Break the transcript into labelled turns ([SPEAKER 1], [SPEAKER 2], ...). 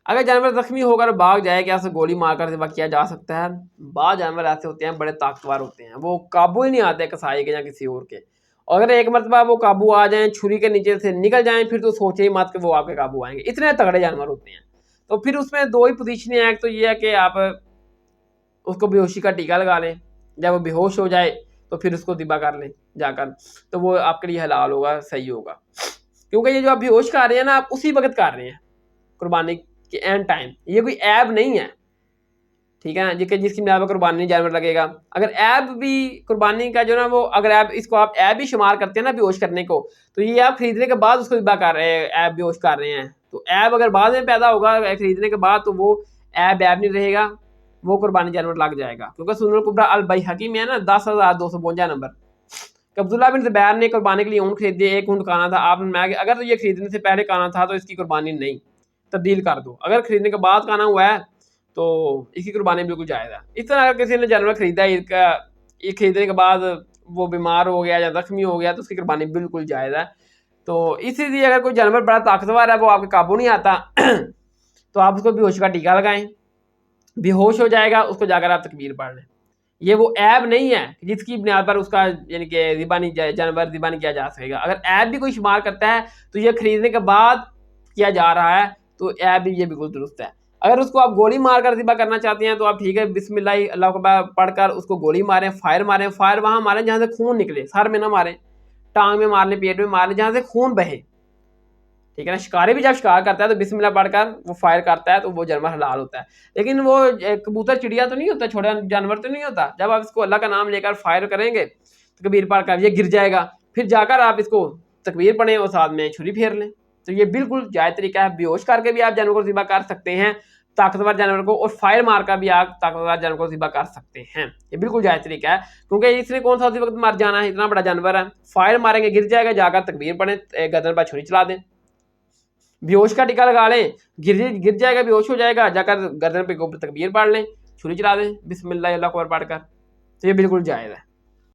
[SPEAKER 1] अगर जानवर जख्मी होकर भाग जाए, क्या उसे गोली मारकर ज़िबा किया जा सकता है? बाद जानवर ऐसे होते हैं, बड़े ताकतवर होते हैं, वो काबू ही नहीं आते कसाई के या किसी और के। अगर एक मरतबा वो काबू आ जाएँ, छुरी के नीचे से निकल जाएँ, फिर तो सोचे ही मत कि वो आपके काबू आएँगे, इतने तगड़े जानवर होते हैं। तो फिर उसमें 2 ही पोज़ीशनें हैं, एक तो ये है कि आप उसको बेहोशी का टीका लगा लें, जब वो बेहोश हो जाए तो फिर उसको ज़िबा कर लें जाकर, तो वो आपके लिए हलाल होगा, सही होगा। क्योंकि ये जो आप बेहोश कर रहे हैं ना, आप उसी वक़्त कर रहे हैं, कुर्बानी के एंड टाइम, ये कोई ऐब नहीं है, ठीक है ना? जिसकी बुनियाद पर कुर्बानी जानवर लगेगा। अगर ऐब भी कुर्बानी का जो ना वो अगर ऐब इसको आप ऐब ही शुमार करते हैं ना बेहोश करने को, तो ये आप खरीदने के बाद उसको ज़िबा कर रहे हैं, ऐब बेहोश कर रहे हैं। तो ऐब अगर बाद में पैदा होगा खरीदने के बाद, तो वो ऐब नहीं रहेगा, वो कुर्बानी जानवर लग जाएगा। क्योंकि सुनन कुबरा अल बैहकी में है ना 10,252 नंबर, अब्दुल्लाह बिन ज़ुबैर ने कुर्बानी के लिए ऊँट खरीद दिए, 1 ऊँट काना था, आपने फरमाया कि अगर ये खरीदने से पहले काना था तो इसकी कुर्बानी नहीं, तब्दील कर दो। अगर खरीदने के बाद काना हुआ है तो इसकी कुर्बानी बिल्कुल जायज़ है। इस तरह अगर किसी ने जानवर खरीदा है, ईद खरीदने के बाद वो बीमार हो गया या ज़ख्मी हो गया, तो उसकी कुर्बानी बिल्कुल जायज़ है। तो इसीलिए अगर कोई जानवर बड़ा ताकतवर है, वो आपके काबू नहीं आता तो आप उसको बेहोशी का टीका लगाएँ, बेहोश हो जाएगा, उसको जाकर आप तकबीर पढ़ लें। ये वो ऐब नहीं है जिसकी बुनियाद पर उसका यानी कि ज़िबा नहीं जानवर ज़िबा नहीं किया जा सकेगा। अगर ऐब भी कोई शुमार करता है, तो ये खरीदने के बाद किया जा रहा है, तो ऐब भी ये बिल्कुल दुरुस्त है। अगर उसको आप गोली मारकर ज़िबा करना चाहते हैं, तो आप ठीक है, बिस्मिल्लाह अल्लाह अकबर पढ़कर उसको गोली मारें, फायर वहाँ मारें जहाँ से खून निकले, सर में ना मारें, टाँग में मार लें, पेट में मार लें, जहाँ से खून बहे, ठीक है ना? शिकारी भी जब शिकार करता है तो बिस्मिल्लाह पढ़कर वो फायर करता है, तो वो जानवर हलाल होता है। लेकिन वो कबूतर चिड़िया तो नहीं होता, छोटा जानवर तो नहीं होता। जब आप इसको अल्लाह का नाम लेकर फायर करेंगे, तकबीर पढ़कर, ये गिर जाएगा, फिर जाकर आप इसको तकबीर पढ़ें और साथ में छुरी फेर लें। तो ये बिल्कुल जायज़ तरीका है। बेहोश करके भी आप जानवर को ज़िबा कर सकते हैं, ताकतवर जानवर को, और फायर मारकर भी आप ताकतवर जानवर को ज़िबा कर सकते हैं। ये बिल्कुल जायज़ तरीका है, क्योंकि इसने कौन सा उसी वक़्त मर जाना है, इतना बड़ा जानवर है। फायर मारेंगे, गिर जाएगा, जाकर तकबीर पढ़ें, गर्दन पर छुरी चला दें, बेहोश का टीका लगा लें, गिर जाएगा, बेहोश हो जाएगा, जाकर गर्दन पे तकबीर पढ़ लें, छुरी चला दें, बिस्मिल्लाह अल्लाहू अकबर पढ़कर। तो ये बिल्कुल जायज़ है।